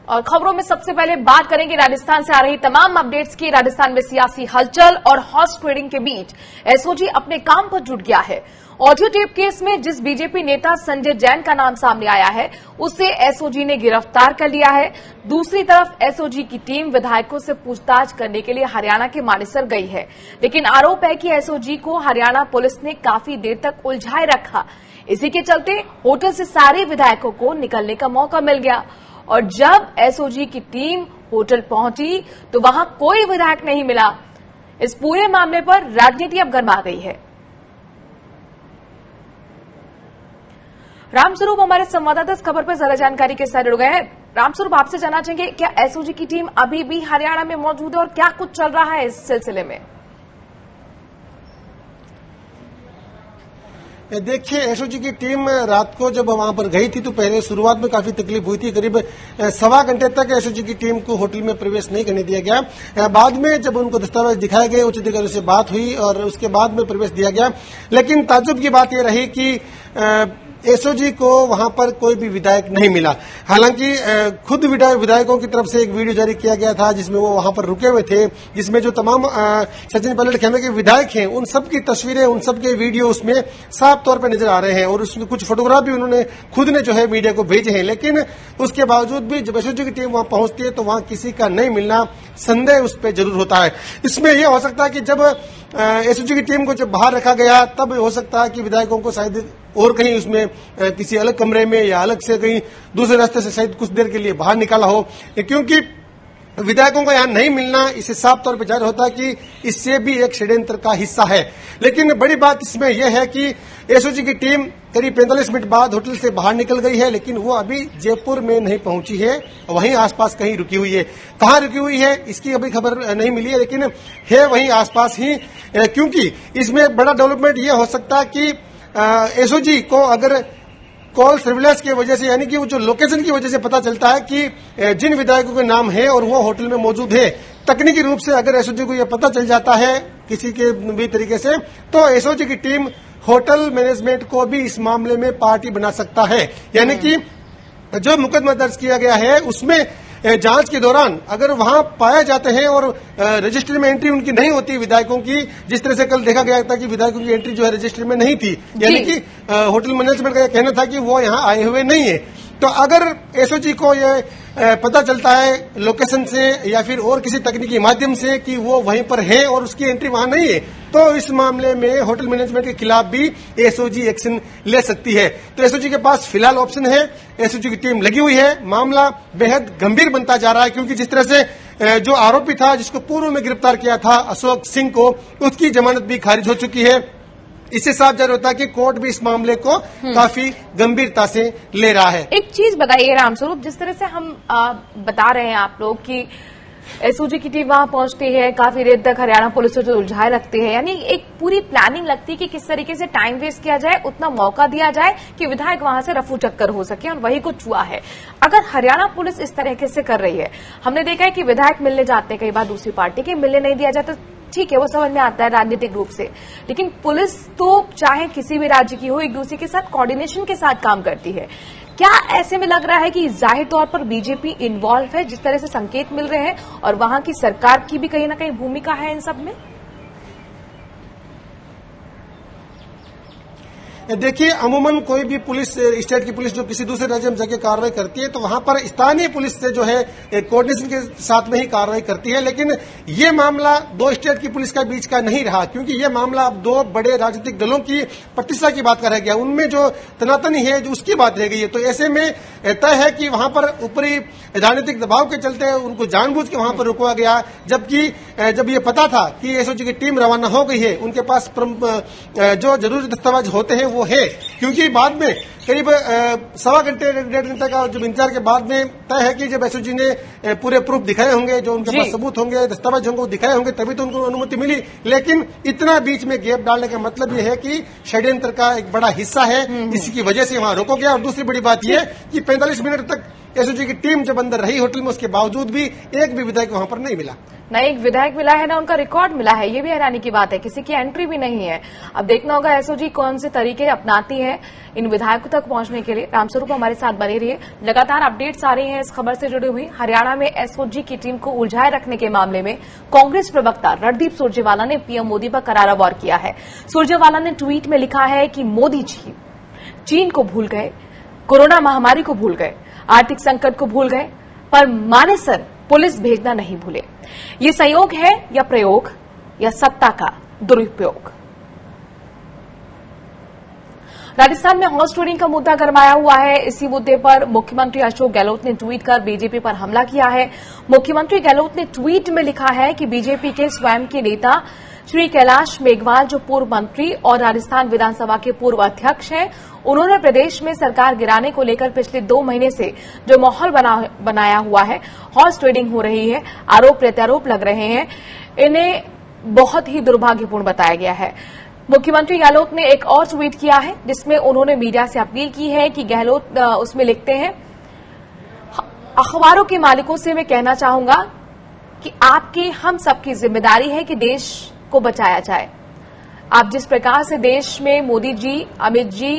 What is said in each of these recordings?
और खबरों में सबसे पहले बात करेंगे राजस्थान से आ रही तमाम अपडेट्स की। राजस्थान में सियासी हलचल और हॉर्स ट्रेडिंग के बीच एसओजी अपने काम पर जुट गया है। ऑडियो टेप केस में जिस बीजेपी नेता संजय जैन का नाम सामने आया है, उसे एसओजी ने गिरफ्तार कर लिया है। दूसरी तरफ एसओजी की टीम विधायकों से पूछताछ करने के लिए हरियाणा के मानेसर गई है, लेकिन आरोप है कि एसओजी को हरियाणा पुलिस ने काफी देर तक उलझाए रखा। इसी के चलते होटल से सारे विधायकों को निकलने का मौका मिल गया और जब एसओजी की टीम होटल पहुंची तो वहां कोई विधायक नहीं मिला। इस पूरे मामले पर राजनीति अब गर्मा गई है। रामस्वरूप हमारे संवाददाता इस खबर पर ज्यादा जानकारी के साथ जुड़ गए हैं। रामस्वरूप, आपसे जानना चाहेंगे, क्या एसओजी की टीम अभी भी हरियाणा में मौजूद है और क्या कुछ चल रहा है इस सिलसिले में? देखिए, एसओजी की टीम रात को जब वहां पर गई थी तो पहले शुरुआत में काफी तकलीफ हुई थी। करीब सवा घंटे तक एसओजी की टीम को होटल में प्रवेश नहीं करने दिया गया। बाद में जब उनको दस्तावेज दिखाए गए, उच्च अधिकारियों से बात हुई और उसके बाद में प्रवेश दिया गया। लेकिन ताज्जुब की बात यह रही कि एसओजी को वहां पर कोई भी विधायक नहीं मिला। हालांकि खुद विधायकों की तरफ से एक वीडियो जारी किया गया था जिसमें वो वहां पर रुके हुए थे, जिसमें जो तमाम सचिन पायलट खेमे के विधायक हैं उन सब की तस्वीरें, उन सब के वीडियो उसमें साफ तौर पर नजर आ रहे हैं और उसमें कुछ फोटोग्राफ भी उन्होंने खुद ने जो है मीडिया को भेजे हैं। लेकिन उसके बावजूद भी जब एसओजी की टीम वहां पहुंचती है तो वहां किसी का नहीं मिलना, संदेह उस पर जरूर होता है। इसमें यह हो सकता है कि जब एसओजी की टीम को जब बाहर रखा गया तब हो सकता है कि विधायकों को शायद और कहीं उसमें किसी अलग कमरे में या अलग से कहीं दूसरे रास्ते से शायद कुछ देर के लिए बाहर निकाला हो, क्योंकि विधायकों को यहां नहीं मिलना इससे साफ तौर पर जाहिर होता है कि इससे भी एक षड्यंत्र का हिस्सा है। लेकिन बड़ी बात इसमें यह है कि एसओजी की टीम करीब 45 मिनट बाद होटल से बाहर निकल गई है, लेकिन वो अभी जयपुर में नहीं पहुंची है, वहीं आसपास कहीं रुकी हुई है। कहां रुकी हुई है इसकी अभी खबर नहीं मिली है, लेकिन है वहीं आसपास ही, क्योंकि इसमें बड़ा डेवलपमेंट यह हो सकता है कि एसओजी को अगर कॉल सर्विलेंस की वजह से, यानी कि वो जो लोकेशन की वजह से पता चलता है कि जिन विधायकों के नाम है और वो होटल में मौजूद है, तकनीकी रूप से अगर एसओजी को यह पता चल जाता है किसी के भी तरीके से, तो एसओजी की टीम होटल मैनेजमेंट को भी इस मामले में पार्टी बना सकता है। यानी कि जो मुकदमा दर्ज किया गया है उसमें जांच के दौरान अगर वहां पाए जाते हैं और रजिस्ट्री में एंट्री उनकी नहीं होती विधायकों की, जिस तरह से कल देखा गया था कि विधायकों की एंट्री जो है रजिस्ट्री में नहीं थी, यानी कि होटल मैनेजमेंट का यह कहना था कि वो यहां आए हुए नहीं है। तो अगर एसओजी को यह पता चलता है लोकेशन से या फिर और किसी तकनीकी माध्यम से कि वो वहीं पर है और उसकी एंट्री वहां नहीं है, तो इस मामले में होटल मैनेजमेंट के खिलाफ भी एसओजी एक्शन ले सकती है। तो एसओजी के पास फिलहाल ऑप्शन है, एसओजी की टीम लगी हुई है। मामला बेहद गंभीर बनता जा रहा है, क्योंकि जिस तरह से जो आरोपी था जिसको पूर्व में गिरफ्तार किया था अशोक सिंह को, उसकी जमानत भी खारिज हो चुकी है। इससे साफ जाहिर होता है कि कोर्ट भी इस मामले को काफी गंभीरता से ले रहा है। एक चीज बताइए रामस्वरूप, जिस तरह से हम बता रहे हैं आप लोग कि एसओजी की टीम वहां पहुंचती है, काफी देर तक हरियाणा पुलिस से जो उलझाए रखती है, यानी एक पूरी प्लानिंग लगती है कि किस तरीके से टाइम वेस्ट किया जाए, उतना मौका दिया जाए कि विधायक वहां से रफू चक्कर हो सके, और वही कुछ हुआ है। अगर हरियाणा पुलिस इस तरीके से कर रही है, हमने देखा है कि विधायक मिलने जाते हैं कई बार दूसरी पार्टी के, मिलने नहीं दिया जाता, ठीक है, वो समझ में आता है राजनीतिक रूप से, लेकिन पुलिस तो चाहे किसी भी राज्य की हो, एक दूसरे के साथ कोऑर्डिनेशन के साथ काम करती है। क्या ऐसे में लग रहा है कि जाहिर तौर पर बीजेपी इन्वॉल्व है, जिस तरह से संकेत मिल रहे हैं, और वहां की सरकार की भी कहीं ना कहीं भूमिका है इन सब में? देखिए, अमूमन कोई भी पुलिस, स्टेट की पुलिस जो किसी दूसरे राज्य में जाके कार्रवाई करती है तो वहां पर स्थानीय पुलिस से जो है कोऑर्डिनेशन के साथ में ही कार्रवाई करती है। लेकिन ये मामला दो स्टेट की पुलिस का बीच का नहीं रहा, क्योंकि ये मामला अब दो बड़े राजनीतिक दलों की प्रतिष्ठा की बात का रह गया, उनमें जो तनातनी है जो उसकी बात रह गई है। तो ऐसे में तय है कि वहां पर ऊपरी राजनीतिक दबाव के चलते उनको जानबूझ के वहां पर रुकवा गया, जबकि जब ये पता था कि एसओजी की टीम रवाना हो गई है, उनके पास जो जरूरी दस्तावेज होते हैं वो है, क्योंकि बाद में करीब सवा घंटे 1.5 घंटे का जब इंतजार के बाद में तय है कि जब एसओजी ने पूरे प्रूफ दिखाए होंगे, जो उनके पास सबूत होंगे, दस्तावेज होंगे, वो दिखाए होंगे, तभी तो उनको अनुमति मिली। लेकिन इतना बीच में गैप डालने का मतलब यह है कि षड्यंत्र का एक बड़ा हिस्सा है, इसी की वजह से वहां रोको गया। और दूसरी बड़ी बात यह है कि 45 मिनट तक एसओजी की टीम जब अंदर रही होटल में, उसके बावजूद भी एक भी विधायक वहां पर नहीं मिला। ना एक विधायक मिला है ना उनका रिकॉर्ड मिला है। ये भी हैरानी की बात है, किसी की एंट्री भी नहीं है। अब देखना होगा एसओजी कौन से तरीके अपनाती है इन विधायकों तक पहुंचने के लिए। रामस्वरूप हमारे साथ बने रहिए, लगातार अपडेट्स आ रही हैं इस खबर से जुड़ी हुई। हरियाणा में एसओजी की टीम को उलझाए रखने के मामले में कांग्रेस प्रवक्ता रणदीप सुरजेवाला ने पीएम मोदी पर करारा वार किया है। सुरजेवाला ने ट्वीट में लिखा है कि मोदी जी चीन को भूल गए, कोरोना महामारी को भूल गए, आर्थिक संकट को भूल गए, पर मानेसर पुलिस भेजना नहीं भूले। ये संयोग है या प्रयोग या सत्ता का दुरुपयोग। राजस्थान में हॉर्स ट्रेडिंग का मुद्दा गरमाया हुआ है। इसी मुद्दे पर मुख्यमंत्री अशोक गहलोत ने ट्वीट कर बीजेपी पर हमला किया है। मुख्यमंत्री गहलोत ने ट्वीट में लिखा है कि बीजेपी के स्वयं के नेता श्री कैलाश मेघवाल, जो पूर्व मंत्री और राजस्थान विधानसभा के पूर्व अध्यक्ष हैं, उन्होंने प्रदेश में सरकार गिराने को लेकर पिछले 2 महीने से जो माहौल बनाया हुआ है, हॉर्स ट्रेडिंग हो रही है, आरोप प्रत्यारोप लग रहे हैं, इन्हें बहुत ही दुर्भाग्यपूर्ण बताया गया है। मुख्यमंत्री गहलोत ने एक और ट्वीट किया है जिसमें उन्होंने मीडिया से अपील की है कि गहलोत उसमें लिखते हैं, अखबारों के मालिकों से मैं कहना चाहूंगा कि आपकी हम सबकी जिम्मेदारी है कि देश को बचाया जाए। आप जिस प्रकार से देश में मोदी जी, अमित जी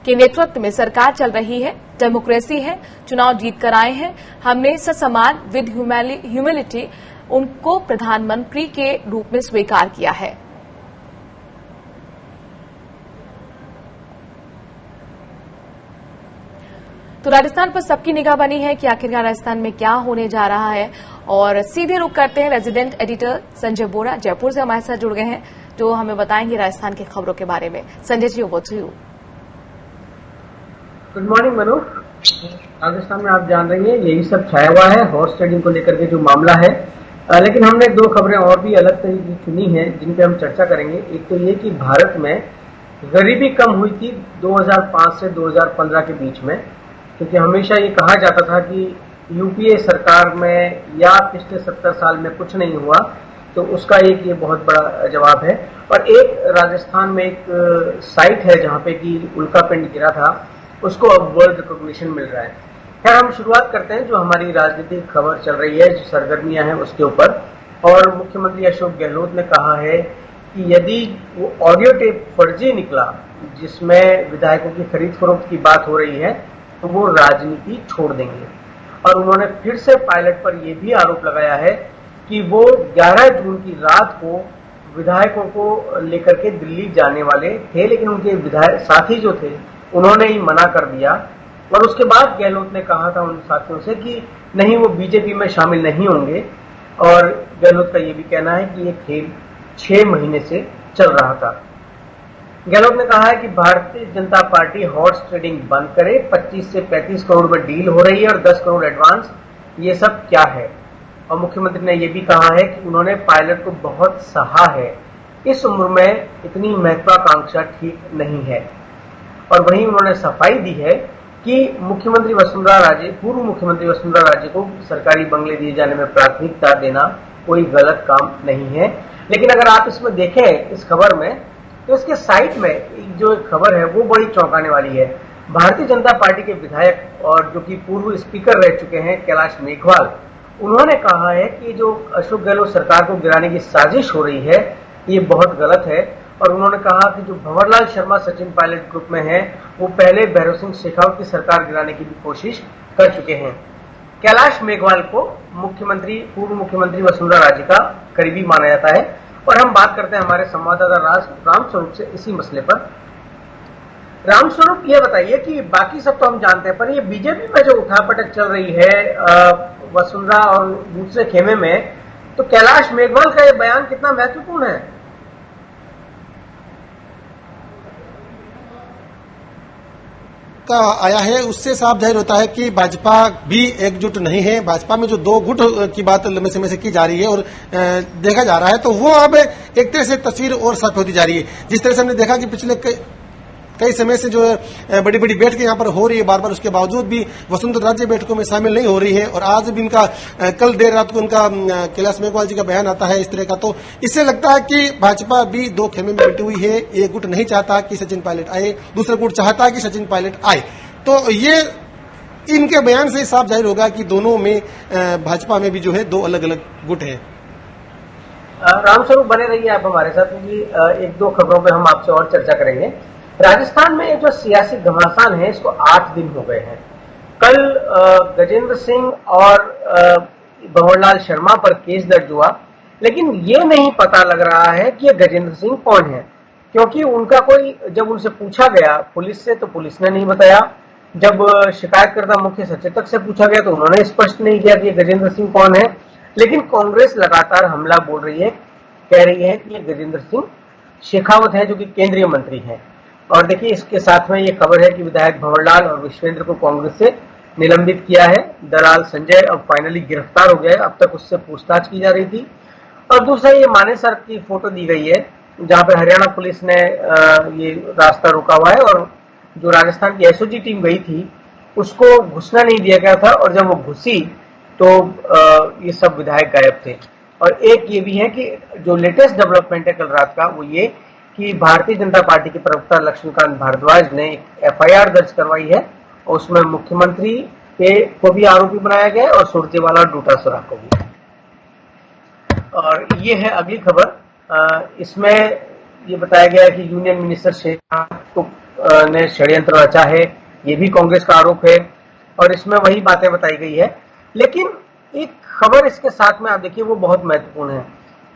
के नेतृत्व में सरकार चल रही है, डेमोक्रेसी है, चुनाव जीत कर आए हैं, हमने ससम्मान विद ह्यूमिलिटी उनको प्रधानमंत्री के रूप में स्वीकार किया है। तो राजस्थान पर सबकी निगाह बनी है कि आखिरकार राजस्थान में क्या होने जा रहा है। और सीधे रुख करते हैं, रेजिडेंट एडिटर संजय बोरा जयपुर से हमारे साथ जुड़ गए हैं, जो हमें बताएंगे राजस्थान की खबरों के बारे में। Sanjay ji, over to you. Good morning Manu. Rajasthan में आप जान रही हैं यही सब छाया हुआ है, हॉर्स ट्रेडिंग को लेकर के जो मामला है। लेकिन हमने 2 खबरें और भी अलग तरीके की चुनी हैं जिन पे हम चर्चा करेंगे। एक तो ये कि भारत में गरीबी कम हुई थी 2005 से 2015 के बीच में, क्योंकि हमेशा ये कहा जाता था कि यूपीए सरकार में या पिछले 70 साल में कुछ नहीं हुआ, तो उसका एक ये बहुत बड़ा जवाब है। और एक राजस्थान में एक साइट है जहां पे कि उल्का पिंड गिरा था, उसको अब वर्ल्ड रिकॉग्निशन मिल रहा है। खैर, हम शुरुआत करते हैं जो हमारी राजनीतिक खबर चल रही है, जो सरगर्मियां हैं उसके ऊपर। और मुख्यमंत्री अशोक गहलोत ने कहा है कि यदि वो ऑडियो टेप फर्जी निकला जिसमें विधायकों की खरीद फरोख्त की बात हो रही है, तो वो राजनीति छोड़ देंगे। और उन्होंने फिर से पायलट पर यह भी आरोप लगाया है कि वो 11 जून की रात को विधायकों को लेकर के दिल्ली जाने वाले थे, लेकिन उनके विधायक साथी जो थे उन्होंने ही मना कर दिया। और उसके बाद गहलोत ने कहा था उन साथियों से कि नहीं, वो बीजेपी में शामिल नहीं होंगे। और गहलोत का ये भी कहना है कि ये खेल 6 महीने से चल रहा था। गहलोत ने कहा है कि Bharatiya Janata party horse trading बंद करे, 25 से 35 करोड़ में डील हो रही है और 10 करोड़ एडवांस, ये सब क्या है। और मुख्यमंत्री ने यह भी कहा है कि उन्होंने पायलट को बहुत सहा है, इस उम्र में इतनी महत्वाकांक्षा ठीक नहीं है। और वहीं उन्होंने सफाई दी है कि मुख्यमंत्री वसुंधरा राजे, पूर्व मुख्यमंत्री वसुंधरा राजे को सरकारी बंगले दिए जाने में प्राथमिकता देना कोई गलत काम नहीं है। लेकिन अगर आप इसमें देखें इस खबर में, तो इसके साइट में जो एक खबर है वो बड़ी चौंकाने वाली है। भारतीय जनता पार्टी के विधायक और जो कि पूर्व स्पीकर रह चुके हैं कैलाश मेघवाल, उन्होंने कहा है कि जो अशोक गहलोत सरकार को गिराने की साजिश हो रही है ये बहुत गलत है। और उन्होंने कहा कि जो भंवरलाल शर्मा सचिन पायलट ग्रुप में है वो पहले भैरव सिंह शेखावत की सरकार गिराने की भी कोशिश कर चुके हैं। कैलाश मेघवाल को मुख्यमंत्री, पूर्व मुख्यमंत्री वसुंधरा राजे का करीबी माना जाता है। और हम बात करते हैं हमारे संवाददाता रामस्वरूप से इसी मसले पर। रामस्वरूप, ये बताइए कि बाकी सब तो हम जानते हैं, पर ये बीजेपी में जो उठापटक चल रही है वसुंधरा और दूसरे खेमे में, तो कैलाश मेघवाल का ये बयान कितना महत्वपूर्ण है? का आया है उससे साफ जाहिर होता है कि भाजपा भी एकजुट नहीं है। भाजपा में जो 2 गुट की बात लंबे समय से की जा रही है और देखा जा रहा है, तो वो अब एक तरह से तस्वीर और साफ होती जा रही है। जिस तरह से हमने देखा कि पिछले कई समय से जो बड़ी बड़ी बैठकें यहाँ पर हो रही है बार बार, उसके बावजूद भी वसुंधरा राजे बैठकों में शामिल नहीं हो रही है। और आज भी इनका कल देर रात को उनका कैलाश मेघवाल जी का बयान आता है इस तरह का, तो इससे लगता है कि भाजपा भी 2 खेमे में बैठी हुई है। एक गुट नहीं चाहता कि सचिन पायलट आए, दूसरा गुट चाहता है कि सचिन पायलट आए। तो ये इनके बयान से साफ जाहिर होगा कि दोनों में भाजपा में भी जो है 2 अलग अलग गुट है। रामस्वरूप बने रहिए आप हमारे साथ, क्योंकि एक दो खबरों पे हम आपसे और चर्चा करेंगे। राजस्थान में जो सियासी घमासान है इसको 8 दिन हो गए हैं। कल गजेंद्र सिंह और भंवरलाल शर्मा पर केस दर्ज हुआ, लेकिन ये नहीं पता लग रहा है कि ये गजेंद्र सिंह कौन है, क्योंकि उनका कोई, जब उनसे पूछा गया पुलिस से तो पुलिस ने नहीं बताया, जब शिकायतकर्ता मुख्य सचेतक से पूछा गया तो उन्होंने स्पष्ट नहीं किया कि ये गजेंद्र सिंह कौन है। लेकिन कांग्रेस लगातार हमला बोल रही है, कह रही है कि ये गजेंद्र सिंह शेखावत है जो कि केंद्रीय मंत्री हैं। और देखिए इसके साथ में ये खबर है कि विधायक भंवरलाल और विश्वेंद्र को कांग्रेस से निलंबित किया है। दलाल संजय अब फाइनली गिरफ्तार हो गया है, अब तक उससे पूछताछ की जा रही थी। और दूसरा ये मानेसर की फोटो दी गई है जहां पे हरियाणा पुलिस ने ये रास्ता रोका हुआ है और जो राजस्थान की एसओजी टीम गई थी उसको घुसना नहीं दिया गया था, और जब वो घुसी तो ये सब विधायक गायब थे। और एक ये भी है कि जो लेटेस्ट डेवलपमेंट है कल रात का, वो ये कि भारतीय जनता पार्टी के प्रवक्ता लक्ष्मीकांत भारद्वाज ने एक एफआईआर दर्ज करवाई है और उसमें मुख्यमंत्री को भी आरोपी बनाया गया है और सुरजेवाला और डोटासरा को भी। और ये है अगली खबर। इसमें ये बताया गया है कि यूनियन मिनिस्टर शेखावत ने षड्यंत्र रचा है, ये भी कांग्रेस का आरोप है और इसमें वही बातें बताई गई है। लेकिन एक खबर इसके साथ में आप देखिए वो बहुत महत्वपूर्ण है।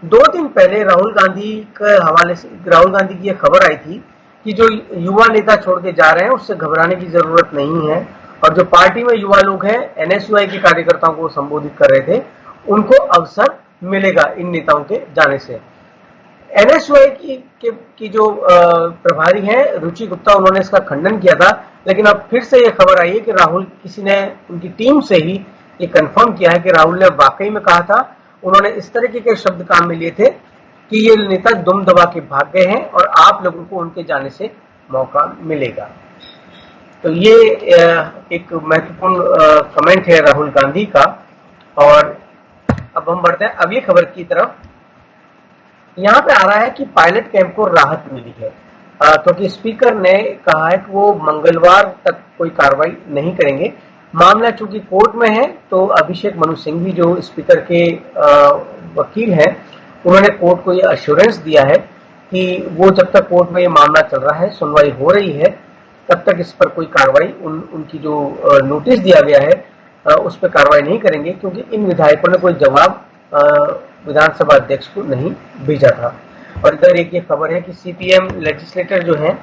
2 दिन पहले राहुल गांधी के हवाले से राहुल गांधी की यह खबर आई थी कि जो युवा नेता छोड़ के जा रहे हैं उससे घबराने की जरूरत नहीं है, और जो पार्टी में युवा लोग हैं एनएसयूआई के कार्यकर्ताओं को संबोधित कर रहे थे, उनको अवसर मिलेगा इन नेताओं के जाने से। एनएसयूआई की जो प्रभारी हैं रुचि गुप्ता, उन्होंने इसका खंडन किया था, लेकिन अब फिर से ये खबर आई है कि राहुल, किसी ने उनकी टीम से ही ये कंफर्म किया है कि राहुल ने वाकई में कहा था, उन्होंने इस तरीके के शब्द काम में लिए थे कि ये नेता दुम दबा के भाग गए हैं और आप लोगों को उनके जाने से मौका मिलेगा। तो ये एक महत्वपूर्ण कमेंट है राहुल गांधी का। और अब हम बढ़ते हैं अगली खबर की तरफ। यहाँ पे आ रहा है कि पायलट कैंप को राहत मिली है, क्योंकि स्पीकर ने कहा है कि वो मंगलवार तक कोई कार्रवाई नहीं करेंगे। मामला चूंकि कोर्ट में है तो अभिषेक मनु सिंह भी जो स्पीकर के वकील हैं, उन्होंने कोर्ट को ये अश्योरेंस दिया है कि वो जब तक कोर्ट में ये मामला चल रहा है, सुनवाई हो रही है, तब तक इस पर कोई कार्रवाई, उनकी जो नोटिस दिया गया है उस पर कार्रवाई नहीं करेंगे, क्योंकि इन विधायकों ने कोई जवाब विधानसभा अध्यक्ष को नहीं भेजा था। और इधर एक ये खबर है कि सीपीएम लेजिस्लेटर जो हैं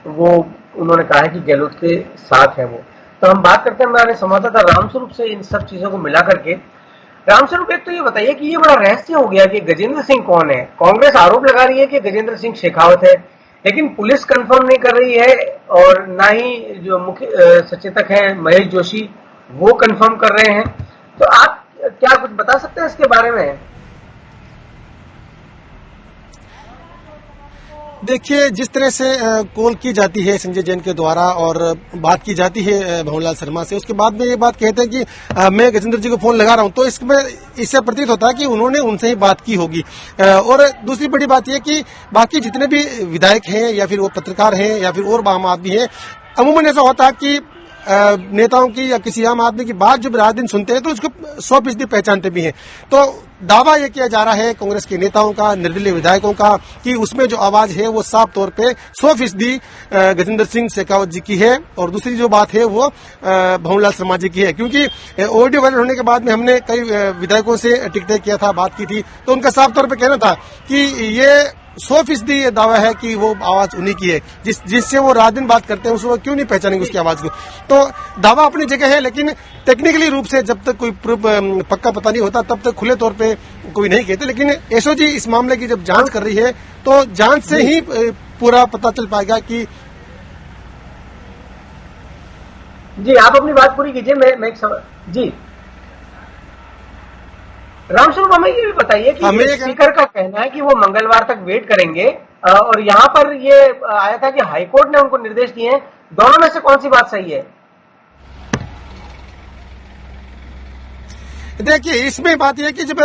वो, उन्होंने कहा है कि गहलोत के साथ है वो। तो हम बात करते हैं हमारे संवाददाता रामस्वरूप से इन सब चीजों को मिला करके। रामस्वरूप, एक तो ये बताइए कि ये बड़ा रहस्य हो गया कि गजेंद्र सिंह कौन है। कांग्रेस आरोप लगा रही है कि गजेंद्र सिंह शेखावत है, लेकिन पुलिस कंफर्म नहीं कर रही है और ना ही जो मुख्य सचेतक है महेश जोशी वो कंफर्म कर रहे हैं। तो आप क्या कुछ बता सकते हैं इसके बारे में? देखिए, जिस तरह से कॉल की जाती है संजय जैन के द्वारा और बात की जाती है भंवरलाल शर्मा से, उसके बाद में ये बात कहते हैं कि मैं गजेंद्र जी को फोन लगा रहा हूं, तो इसमें इससे प्रतीत होता है कि उन्होंने उनसे ही बात की होगी। और दूसरी बड़ी बात यह कि बाकी जितने भी विधायक हैं या फिर वो पत्रकार हैं या फिर और आम आदमी हैं, अमूमन ऐसा होता है कि नेताओं की या किसी आम आदमी की बात जब रात दिन सुनते हैं तो उसको 100% पहचानते भी हैं। तो दावा यह किया जा रहा है कांग्रेस के नेताओं का, निर्दलीय विधायकों का, कि उसमें जो आवाज है वो साफ तौर पे 100% गजेंद्र सिंह शेखावत जी की है, और दूसरी जो बात है वो भंवरलाल शर्मा जी की है। क्योंकि ऑडियो वायरल होने के बाद में हमने कई विधायकों से टिकटैक किया था, बात की थी, तो उनका साफ तौर पर कहना था कि ये 100% ये दावा है कि वो आवाज उन्हीं की है, जिससे वो रात दिन बात करते हैं, उसको क्यों नहीं पहचानेंगे उसकी आवाज को। तो दावा अपनी जगह है, लेकिन टेक्निकली रूप से जब तक कोई प्रूफ पक्का पता नहीं होता तब तक खुले तौर पे कोई नहीं कहते। लेकिन एसओजी इस मामले की जब जांच कर रही है तो जांच से ही पूरा पता चल पाएगा कि। जी, आप अपनी बात पूरी कीजिए। मैं एक सवाल जी रामस्वरूप, हमें ये भी बताइए कि स्पीकर का कहना है कि वो मंगलवार तक वेट करेंगे, और यहाँ पर ये आया था कि हाईकोर्ट ने उनको निर्देश दिए हैं। दोनों में से कौन सी बात सही है? देखिए, इसमें बात यह है कि जब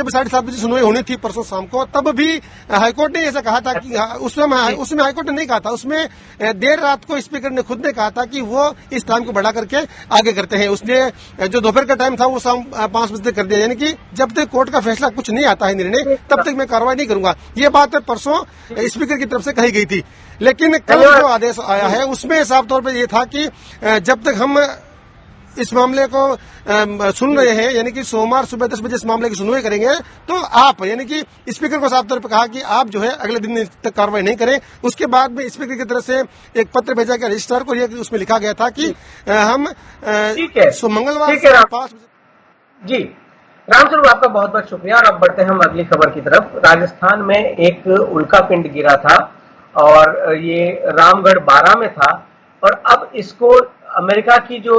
7:30 बजे सुनवाई होनी थी परसों शाम को, तब भी हाईकोर्ट ने ऐसा कहा था कि उसमें हाईकोर्ट ने नहीं कहा था, उसमें देर रात को स्पीकर ने खुद ने कहा था कि वो इस टाइम को बढ़ा करके आगे करते हैं। उसने जो दोपहर का टाइम था वो शाम 5 बजे तक कर दिया, यानी कि जब तक कोर्ट का फैसला कुछ नहीं आता है निर्णय, तब तक मैं कार्रवाई नहीं करूंगा। ये बात परसों स्पीकर की तरफ से कही गई थी, लेकिन कल जो आदेश आया है उसमें साफ तौर पर यह था कि जब तक हम इस मामले को सुन रहे हैं, यानी कि सोमवार सुबह 10 बजे इस मामले की सुनवाई करेंगे, तो आप, यानी कि स्पीकर को साफ तौर पर कहा कि आप जो है अगले दिन तक कार्रवाई नहीं करें। उसके बाद में स्पीकर की तरफ से एक पत्र भेजा गया रजिस्ट्रार को, उसमें लिखा गया था कि हम मंगलवार 5 बजे। जी रामस्वरूप, आपका बहुत बहुत शुक्रिया। और अब बढ़ते हैं हम अगली खबर की तरफ। राजस्थान में एक उल्कापिंड गिरा था और ये रामगढ़ 12 में था, और अब इसको अमेरिका की जो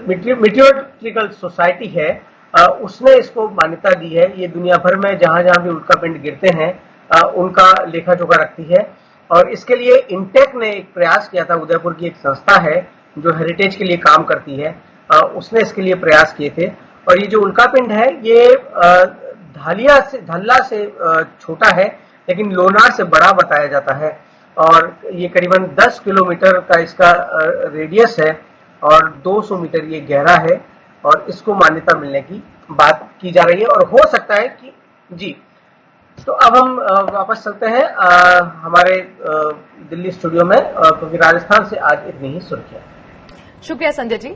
मीटियोरिकल सोसाइटी है उसने इसको मान्यता दी है। ये दुनिया भर में जहां जहां भी उल्कापिंड गिरते हैं उनका लेखा जोखा रखती है, और इसके लिए इंटेक ने एक प्रयास किया था। उदयपुर की एक संस्था है जो हेरिटेज के लिए काम करती है, उसने इसके लिए प्रयास किए थे। और ये जो उल्कापिंड है ये धल्ला से छोटा है, लेकिन लोनार से बड़ा बताया जाता है, और ये करीबन 10 किलोमीटर का इसका रेडियस है और 200 मीटर ये गहरा है, और इसको मान्यता मिलने की बात की जा रही है। और हो सकता है कि जी, तो अब हम वापस चलते हैं हमारे दिल्ली स्टूडियो में, क्योंकि राजस्थान से आज इतनी ही सुर्खियां। शुक्रिया संजय जी।